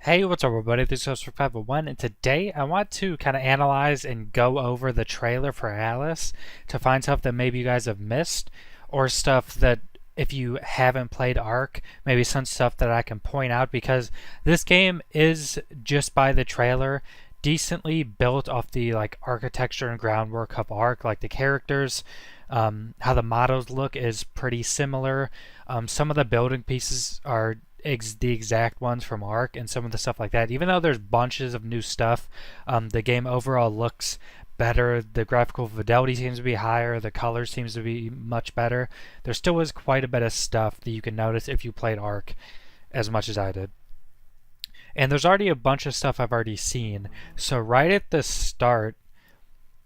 Hey, what's up everybody? This is Host501 and today I want to kind of analyze and go over the trailer for Alice to find stuff that maybe you guys have missed or stuff that if you haven't played Ark, maybe some stuff that I can point out because this game is just by the trailer decently built off the like architecture and groundwork of Ark, like the characters, how the models look is pretty similar. Some of the building pieces are the exact ones from Ark and some of the stuff like that. Even though there's bunches of new stuff, the game overall looks better. The graphical fidelity seems to be higher. The color seems to be much better. There still is quite a bit of stuff that you can notice if you played Ark as much as I did. And there's already a bunch of stuff I've already seen. So right at the start,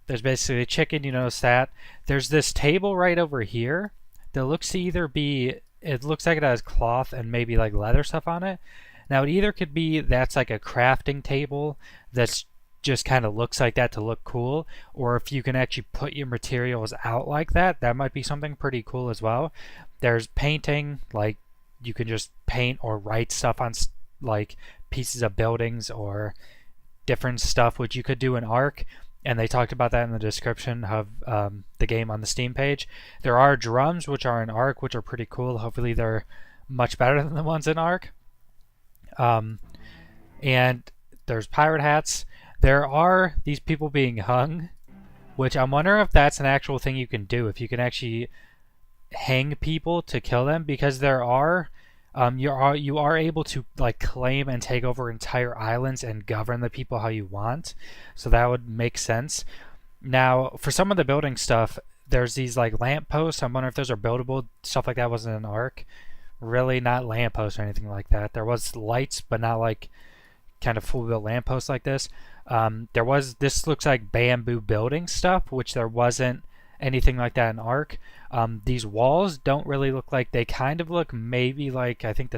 there's basically a chicken, you notice that. There's this table right over here that looks to either be, it looks like it has cloth and maybe like leather stuff on it. Now it either could be that's like a crafting table that's just kind of looks like that to look cool, or if you can actually put your materials out like that, that might be something pretty cool as well. There's painting, like you can just paint or write stuff on like pieces of buildings or different stuff which you could do in Ark, and they talked about that in the description of the game on the Steam page. There are drums which are in Ark, which are pretty cool. Hopefully they're much better than the ones in Ark. And there's pirate hats. There are these people being hung, which I'm wondering if that's an actual thing you can do, if you can actually hang people to kill them, because there are you are able to like claim and take over entire islands and govern the people how you want, so that would make sense. Now for some of the building stuff, there's these like lampposts. I'm wondering if those are buildable. Stuff like that wasn't an Ark. Really not lampposts or anything like that. There was lights, but not like kind of full built lampposts like this. This looks like bamboo building stuff, which there wasn't anything like that in Ark. These walls don't really look like, they kind of look maybe like, I think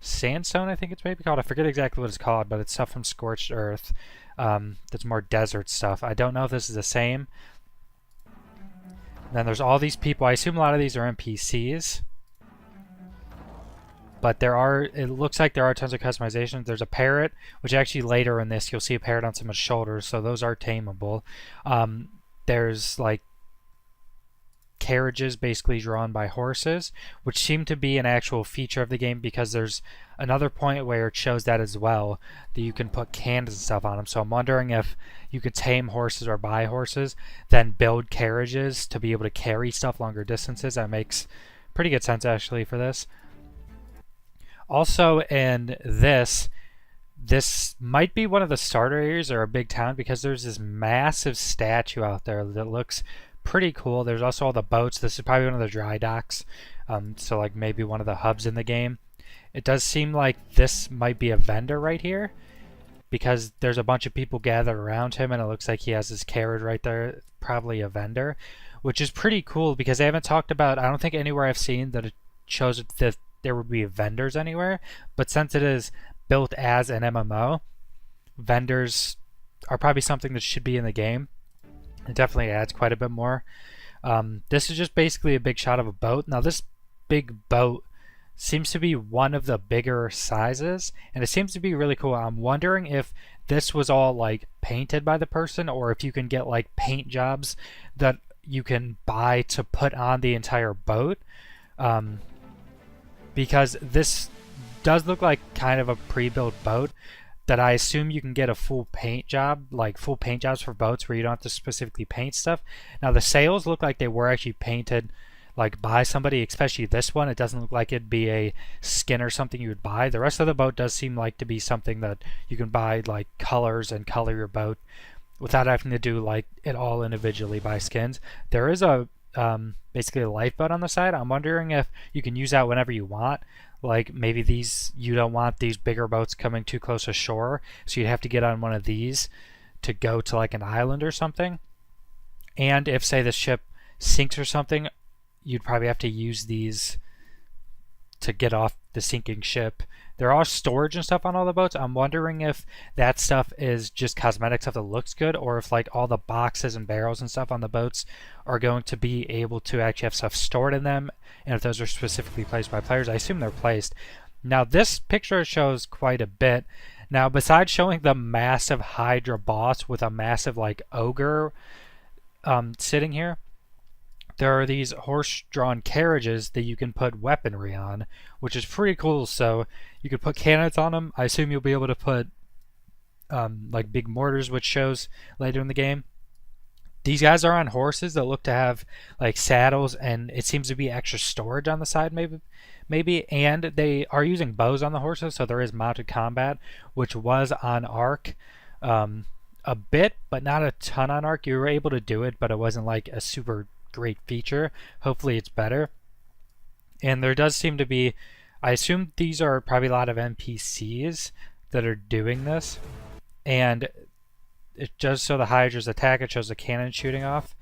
sandstone, I think it's maybe called. I forget exactly what it's called, but it's stuff from Scorched Earth. That's more desert stuff. I don't know if this is the same. And then there's all these people. I assume a lot of these are NPCs. But it looks like there are tons of customizations. There's a parrot, which actually later in this you'll see a parrot on someone's shoulders, so those are tameable. There's like carriages basically drawn by horses, which seem to be an actual feature of the game, because there's another point where it shows that as well, that you can put cannons and stuff on them. So I'm wondering if you could tame horses or buy horses, then build carriages to be able to carry stuff longer distances. That makes pretty good sense actually for this. Also in this might be one of the starter areas or a big town, because there's this massive statue out there that looks pretty cool. There's also all the boats. This is probably one of the dry docks, so like maybe one of the hubs in the game. It does seem like this might be a vendor right here, because there's a bunch of people gathered around him and it looks like he has his carriage right there, probably a vendor, which is pretty cool because they haven't talked about, I don't think anywhere I've seen that it shows that there would be vendors anywhere, but since it is built as an MMO, vendors are probably something that should be in the game. It definitely adds quite a bit more. This is just basically a big shot of a boat. Now this big boat seems to be one of the bigger sizes, and it seems to be really cool. I'm wondering if this was all like painted by the person, or if you can get like paint jobs that you can buy to put on the entire boat. Because this does look like kind of a pre-built boat that I assume you can get a full paint job, like full paint jobs for boats where you don't have to specifically paint stuff. Now the sails look like they were actually painted like by somebody, especially this one. It doesn't look like it'd be a skin or something you would buy. The rest of the boat does seem like to be something that you can buy like colors and color your boat without having to do like it all individually by skins. There is a basically a lifeboat on the side. I'm wondering if you can use that whenever you want. Like maybe you don't want these bigger boats coming too close to shore, so you'd have to get on one of these to go to like an island or something. And if say the ship sinks or something, you'd probably have to use these to get off the sinking ship. There are storage and stuff on all the boats. I'm wondering if that stuff is just cosmetic stuff that looks good, or if like all the boxes and barrels and stuff on the boats are going to be able to actually have stuff stored in them, and if those are specifically placed by players. I assume they're placed. Now this picture shows quite a bit. Now besides showing the massive Hydra boss with a massive like ogre sitting here, there are these horse-drawn carriages that you can put weaponry on, which is pretty cool. So you could put cannons on them. I assume you'll be able to put like big mortars, which shows later in the game. These guys are on horses that look to have like saddles, and it seems to be extra storage on the side, maybe. And they are using bows on the horses, so there is mounted combat, which was on Ark a bit, but not a ton on Ark. You were able to do it, but it wasn't like a super great feature. Hopefully it's better. And there does seem to be, I assume these are probably a lot of NPCs that are doing this. And it does show the Hydra's attack. It shows the cannon shooting off.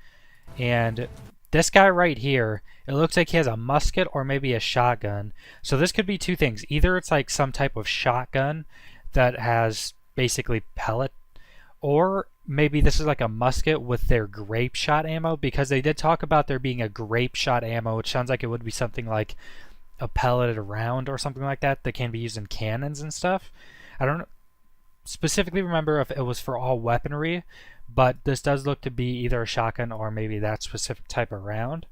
And this guy right here, it looks like he has a musket or maybe a shotgun. So this could be two things. Either it's like some type of shotgun that has basically pellet, or maybe this is like a musket with their grape shot ammo, because they did talk about there being a grape shot ammo, which sounds like it would be something like a pelleted round or something like that can be used in cannons and stuff. I don't specifically remember if it was for all weaponry, but this does look to be either a shotgun or maybe that specific type of round.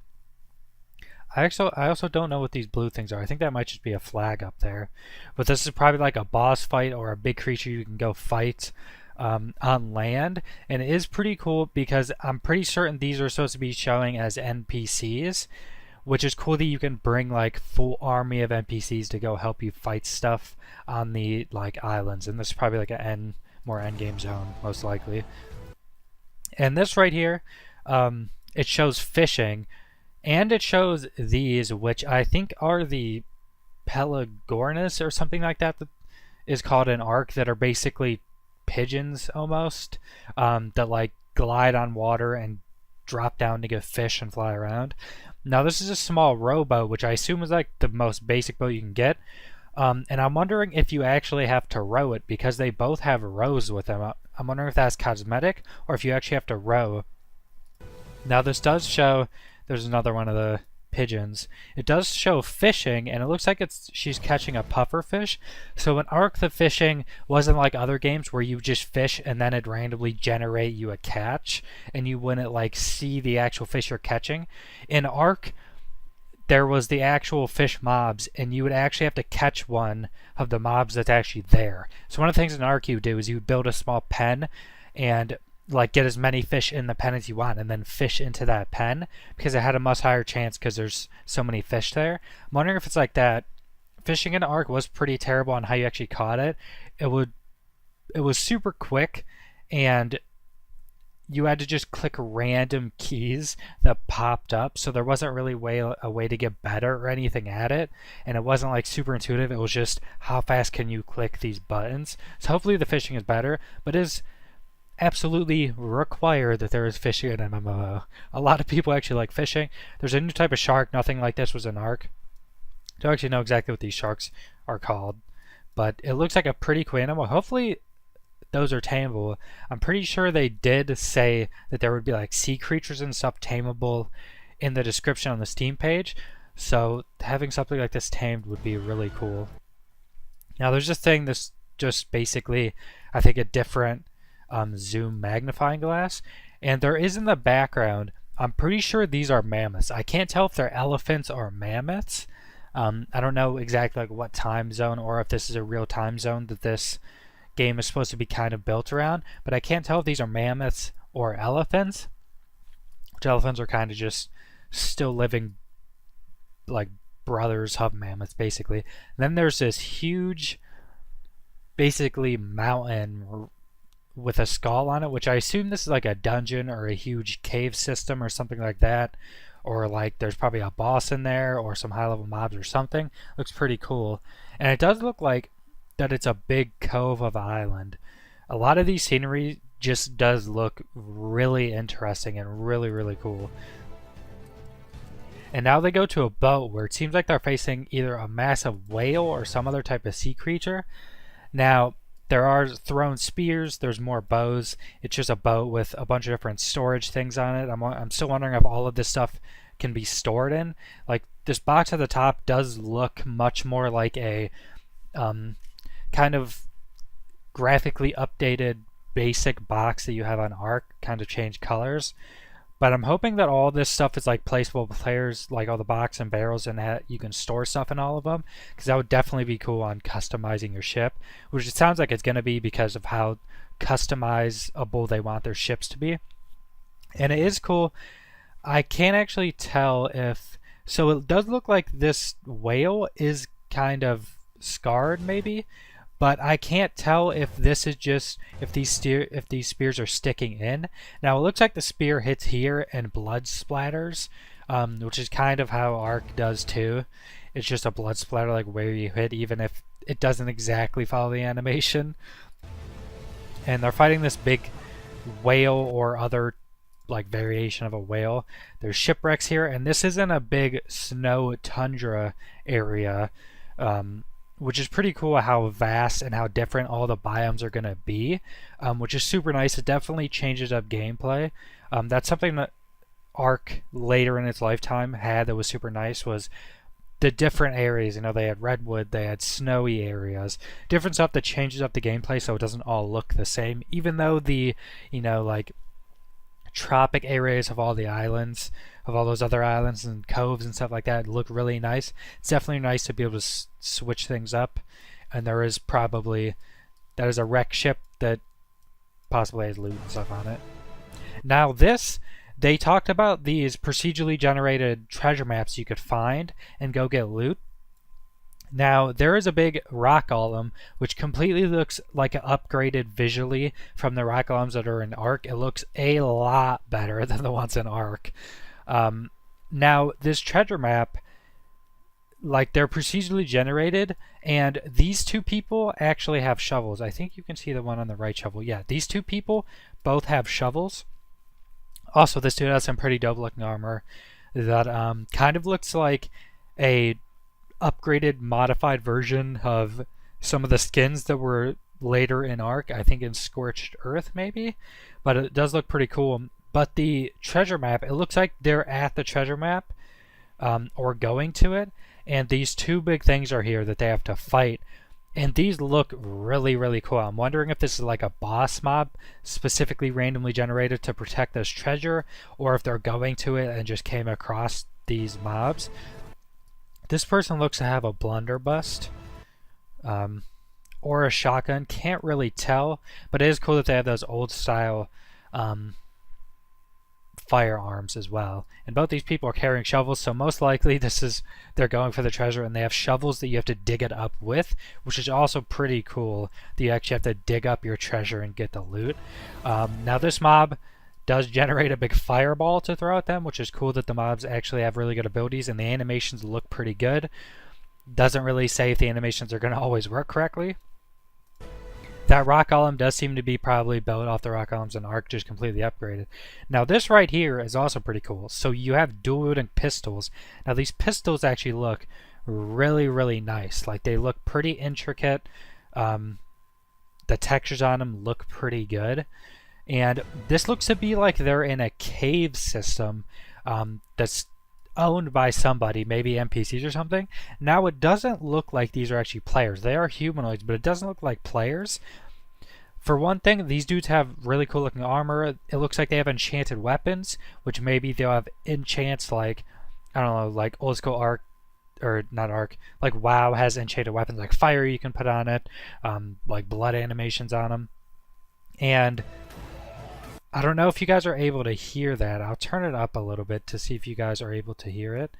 I also don't know what these blue things are. I think that might just be a flag up there. But this is probably like a boss fight or a big creature you can go fight on land. And it is pretty cool because I'm pretty certain these are supposed to be showing as NPCs, which is cool that you can bring like full army of NPCs to go help you fight stuff on the like islands. And this is probably like more endgame zone, most likely. And this right here, it shows fishing, and it shows these, which I think are the Pelagornis or something like that is called an Ark, that are basically pigeons almost, that like glide on water and drop down to get fish and fly around. Now this is a small rowboat, which I assume is like the most basic boat you can get. And I'm wondering if you actually have to row it, because they both have rows with them. I'm wondering if that's cosmetic or if you actually have to row. Now this does show, there's another one of the pigeons. It does show fishing, and it looks like she's catching a puffer fish. So in Ark, the fishing wasn't like other games where you just fish and then it'd randomly generate you a catch, and you wouldn't like see the actual fish you're catching. In Ark, there was the actual fish mobs, and you would actually have to catch one of the mobs that's actually there. So one of the things in Ark you would do is you would build a small pen and like get as many fish in the pen as you want, and then fish into that pen, because it had a much higher chance because there's so many fish there. I'm wondering if it's like that. Fishing in Ark was pretty terrible on how you actually caught it. It was super quick, and you had to just click random keys that popped up, so there wasn't really a way to get better or anything at it, and it wasn't like super intuitive. It was just how fast can you click these buttons. So hopefully the fishing is better, but it is absolutely required that there is fishing in MMO. A lot of people actually like fishing. There's a new type of shark. Nothing like this was in Ark. Don't actually know exactly what these sharks are called, but it looks like a pretty cool animal. Hopefully those are tameable. I'm pretty sure they did say that there would be like sea creatures and stuff tameable in the description on the Steam page, so having something like this tamed would be really cool. Now there's this thing, this just basically, I think, a different zoom magnifying glass, and there is in the background, I'm pretty sure these are mammoths. I can't tell if they're elephants or mammoths. I don't know exactly like what time zone, or if this is a real time zone that this game is supposed to be kind of built around, but I can't tell if these are mammoths or elephants, which elephants are kind of just still living like brothers of mammoths basically. And then there's this huge basically mountain with a skull on it, which I assume this is like a dungeon or a huge cave system or something like that, or like there's probably a boss in there or some high level mobs or something. Looks pretty cool, and it does look like that it's a big cove of island. A lot of these scenery just does look really interesting and really cool. And now they go to a boat where it seems like they're facing either a massive whale or some other type of sea creature. Now there are thrown spears, there's more bows. It's just a boat with a bunch of different storage things on it. I'm still wondering if all of this stuff can be stored in. Like, this box at the top does look much more like a um, kind of graphically updated basic box that you have on Ark kind of change colors. But I'm hoping that all this stuff is like placeable players, like all the box and barrels, and that you can store stuff in all of them, because that would definitely be cool on customizing your ship, which it sounds like it's going to be because of how customizable they want their ships to be. And it is cool. I can't actually tell if... So it does look like this whale is kind of scarred, maybe, but I can't tell if this is just if these spears are sticking in. Now it looks like the spear hits here and blood splatters, which is kind of how Ark does too. It's just a blood splatter like where you hit, even if it doesn't exactly follow the animation. And they're fighting this big whale or other like variation of a whale. There's shipwrecks here, and this isn't a big snow tundra area, which is pretty cool how vast and how different all the biomes are going to be, which is super nice. It definitely changes up gameplay. That's something that Ark later in its lifetime had that was super nice, was the different areas. You know, they had redwood, they had snowy areas, different stuff that changes up the gameplay so it doesn't all look the same, even though the, you know, like tropic areas of all the islands, of all those other islands and coves and stuff like that, look really nice. It's definitely nice to be able to switch things up. And there is probably, that is a wreck ship that possibly has loot and stuff on it. Now this, they talked about these procedurally generated treasure maps you could find and go get loot. Now, there is a big rock golem, which completely looks like an upgraded visually from the rock golems that are in Ark. It looks a lot better than the ones in Ark. Now, this treasure map, like, they're procedurally generated, and these two people actually have shovels. I think you can see the one on the right shovel. Yeah, these two people both have shovels. Also, this dude has some pretty dope looking armor that kind of looks like a upgraded, modified version of some of the skins that were later in Ark. I think in Scorched Earth, maybe. But it does look pretty cool. But the treasure map, it looks like they're at the treasure map, or going to it. And these two big things are here that they have to fight. And these look really, really cool. I'm wondering if this is like a boss mob specifically randomly generated to protect this treasure, or if they're going to it and just came across these mobs. This person looks to have a blunderbuss, or a shotgun. Can't really tell, but it is cool that they have those old style firearms as well. And both these people are carrying shovels, so most likely they're going for the treasure, and they have shovels that you have to dig it up with, which is also pretty cool that you actually have to dig up your treasure and get the loot. Now this mob does generate a big fireball to throw at them, which is cool that the mobs actually have really good abilities, and the animations look pretty good. Doesn't really say if the animations are going to always work correctly. That rock golem does seem to be probably built off the rock golems in Ark, just completely upgraded. Now this right here is also pretty cool. So you have dual wielding pistols. Now these pistols actually look really, really nice. Like, they look pretty intricate. The textures on them look pretty good. And this looks to be like they're in a cave system that's owned by somebody, maybe NPCs or something. Now it doesn't look like these are actually players. They are humanoids, but it doesn't look like players. For one thing, these dudes have really cool looking armor. It looks like they have enchanted weapons, which maybe they'll have enchants like, I don't know, like old school Ark, or not Ark, like WoW has enchanted weapons like fire you can put on it, like blood animations on them. And I don't know if you guys are able to hear that. I'll turn it up a little bit to see if you guys are able to hear it.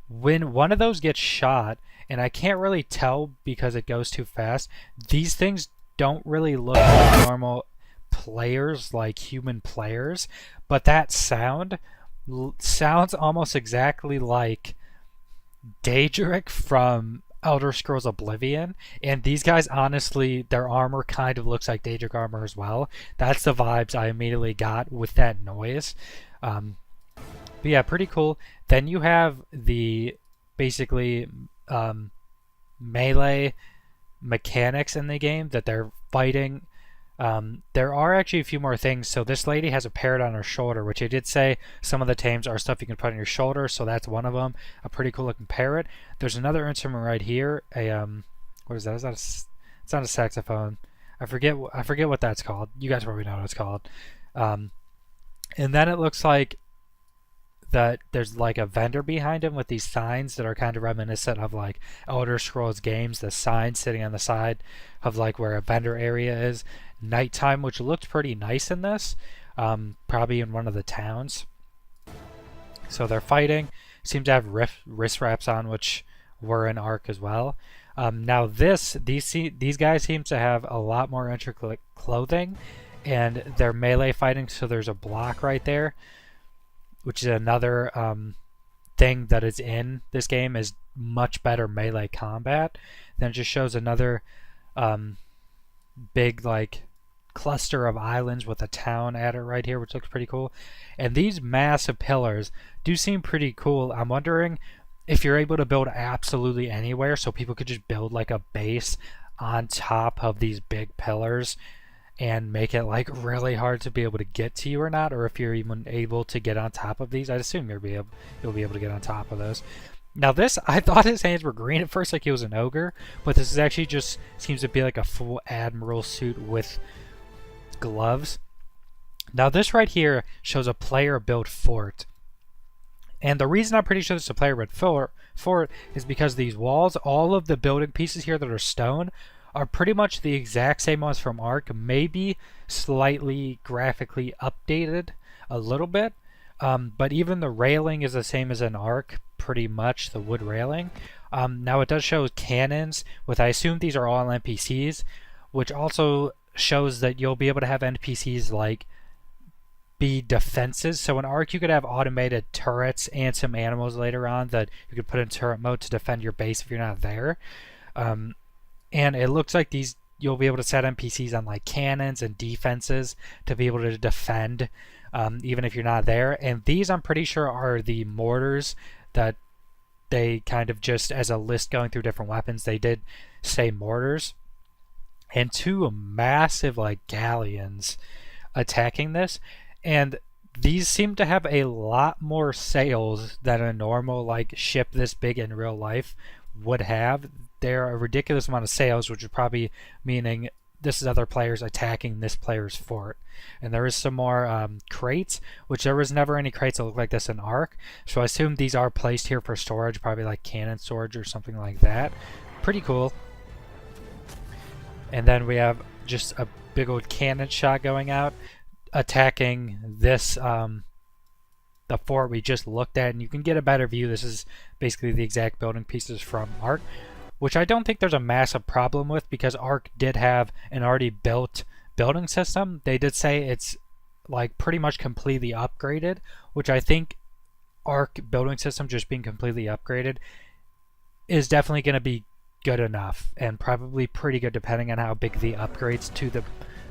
When one of those gets shot, and I can't really tell because it goes too fast, these things don't really look like normal players, like human players, but that sounds almost exactly like Daedric from Elder Scrolls Oblivion, and these guys, honestly, their armor kind of looks like Daedric armor as well. That's the vibes I immediately got with that noise. But yeah, pretty cool. Then you have the basically melee mechanics in the game that they're fighting There are actually a few more things. So this lady has a parrot on her shoulder, which I did say some of the tames are stuff you can put on your shoulder. So that's one of them. A pretty cool looking parrot. There's another instrument right here. What is that? It's not a saxophone. I forget what that's called. You guys probably know what it's called. Um, and then it looks like that there's like a vendor behind him with these signs that are kind of reminiscent of like Elder Scrolls games, the sign sitting on the side of like where a vendor area is. Nighttime, which looked pretty nice in this, probably in one of the towns. So they're fighting. Seem to have wrist wraps on, which were in Ark as well. Now these guys seem to have a lot more intricate clothing, and they're melee fighting. So there's a block right there, which is another thing that is in this game, is much better melee combat. Then it just shows another big like cluster of islands with a town at it right here, which looks pretty cool. And these massive pillars do seem pretty cool. I'm wondering if you're able to build absolutely anywhere, so people could just build like a base on top of these big pillars and make it like really hard to be able to get to you or not, or if you're even able to get on top of these. I'd assume you'll be able to get on top of those. Now this, I thought his hands were green at first, like he was an ogre, but this is actually just seems to be like a full admiral suit with gloves. Now this right here shows a player built fort. And the reason I'm pretty sure this is a player built fort is because these walls, all of the building pieces here that are stone, are pretty much the exact same ones from Ark, maybe slightly graphically updated a little bit. But even the railing is the same as in Ark, pretty much, the wood railing. Now it does show cannons, with I assume these are all NPCs, which also shows that you'll be able to have NPCs like be defenses. So in Ark you could have automated turrets and some animals later on that you could put in turret mode to defend your base if you're not there. And it looks like these you'll be able to set NPCs on like cannons and defenses to be able to defend even if you're not there. And these I'm pretty sure are the mortars that they kind of just as a list going through different weapons they did say mortars. And two massive like galleons attacking this. And these seem to have a lot more sails than a normal like ship this big in real life would have. They're a ridiculous amount of sails, which is probably meaning this is other players attacking this player's fort. And there is some more crates, which there was never any crates that look like this in Ark. So I assume these are placed here for storage, probably like cannon storage or something like that. Pretty cool. And then we have just a big old cannon shot going out, attacking this the fort we just looked at, and you can get a better view. This is basically the exact building pieces from Ark, which I don't think there's a massive problem with because Ark did have an already built building system. They did say it's like pretty much completely upgraded, which I think Ark building system just being completely upgraded is definitely going to be good enough, and probably pretty good depending on how big the upgrades to the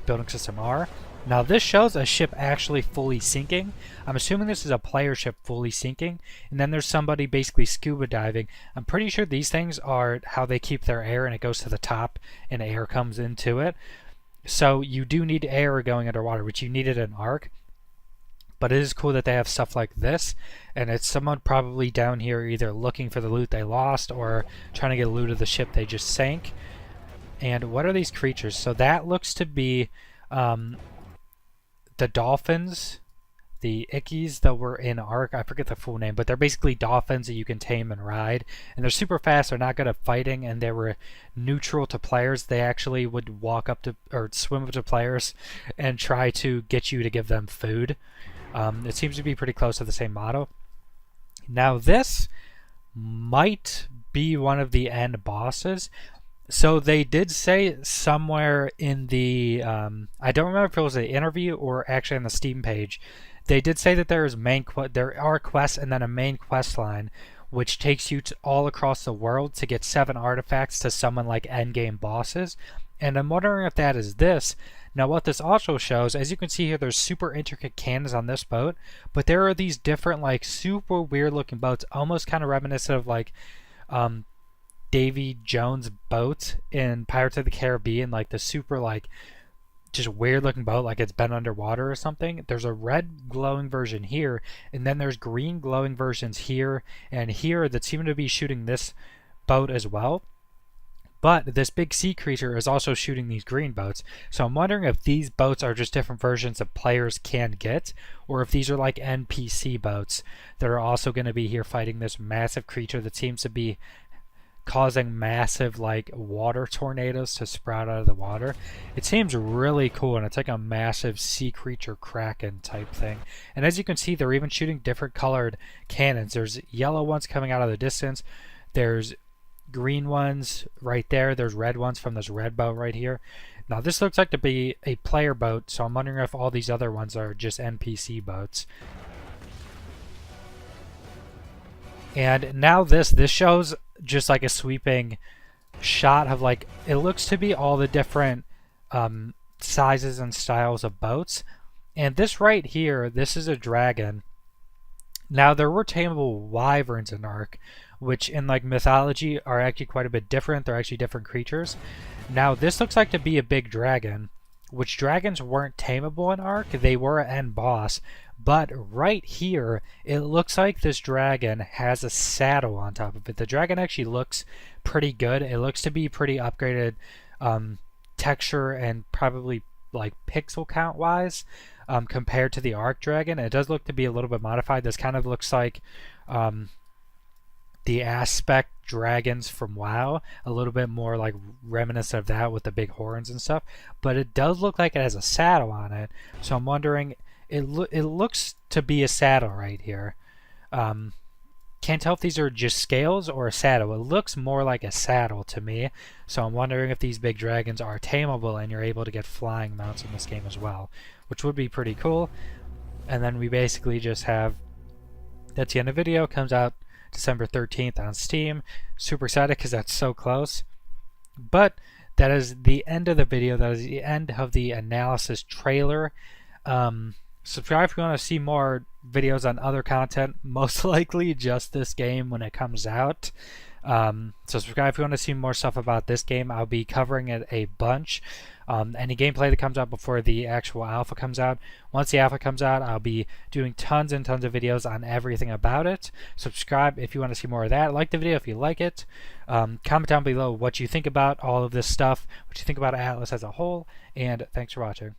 building system are. Now this shows a ship actually fully sinking. I'm assuming this is a player ship fully sinking, and then there's somebody basically scuba diving. I'm pretty sure these things are how they keep their air, and it goes to the top and air comes into it. So you do need air going underwater, which you needed in Ark. But it is cool that they have stuff like this, and it's someone probably down here either looking for the loot they lost or trying to get loot of the ship they just sank. And what are these creatures? So that looks to be the dolphins, the ickies that were in Ark. I forget the full name, but they're basically dolphins that you can tame and ride. And they're super fast, they're not good at fighting, and they were neutral to players. They actually would walk up to, or swim up to players and try to get you to give them food. It seems to be pretty close to the same model. Now this might be one of the end bosses. So they did say somewhere in the, I don't remember if it was an interview or actually on the Steam page, they did say that there are quests and then a main quest line which takes you to all across the world to get 7 artifacts to summon like endgame bosses. And I'm wondering if that is this. Now what this also shows, as you can see here, there's super intricate cannons on this boat, but there are these different like super weird looking boats, almost kind of reminiscent of like Davy Jones boat in Pirates of the Caribbean, like the super like just weird looking boat, like it's been underwater or something. There's a red glowing version here, and then there's green glowing versions here and here that seem to be shooting this boat as well. But this big sea creature is also shooting these green boats. So I'm wondering if these boats are just different versions that players can get, or if these are like NPC boats that are also going to be here fighting this massive creature that seems to be causing massive like water tornadoes to sprout out of the water. It seems really cool, and it's like a massive sea creature kraken type thing. And as you can see, they're even shooting different colored cannons. There's yellow ones coming out of the distance. There's green ones right there. There's red ones from this red boat right here. Now this looks like to be a player boat, so I'm wondering if all these other ones are just NPC boats. And now this shows just like a sweeping shot of like, it looks to be all the different sizes and styles of boats. And this right here, this is a dragon. Now there were tameable wyverns in Ark, which in like mythology are actually quite a bit different. They're actually different creatures. Now this looks like to be a big dragon, which dragons weren't tameable in Ark. They were an end boss. But right here, it looks like this dragon has a saddle on top of it. The dragon actually looks pretty good. It looks to be pretty upgraded texture and probably like pixel count wise compared to the Ark dragon. It does look to be a little bit modified. This kind of looks like the aspect dragons from WoW, a little bit more like reminiscent of that with the big horns and stuff. But it does look like it has a saddle on it. So I'm wondering, it looks to be a saddle right here. Can't tell if these are just scales or a saddle. It looks more like a saddle to me. So I'm wondering if these big dragons are tameable and you're able to get flying mounts in this game as well, which would be pretty cool. And then we basically just have, that's the end of the video. Comes out December 13th on Steam. Super excited because that's so close. But that is the end of the video. That is the end of the analysis trailer. Subscribe if you want to see more videos on other content, most likely just this game when it comes out. So subscribe if you want to see more stuff about this game. I'll be covering it a bunch. Any gameplay that comes out before the actual alpha comes out. Once the alpha comes out, I'll be doing tons and tons of videos on everything about it. Subscribe if you want to see more of that. Like the video if you like it. Comment down below what you think about all of this stuff, what you think about Atlas as a whole, and thanks for watching.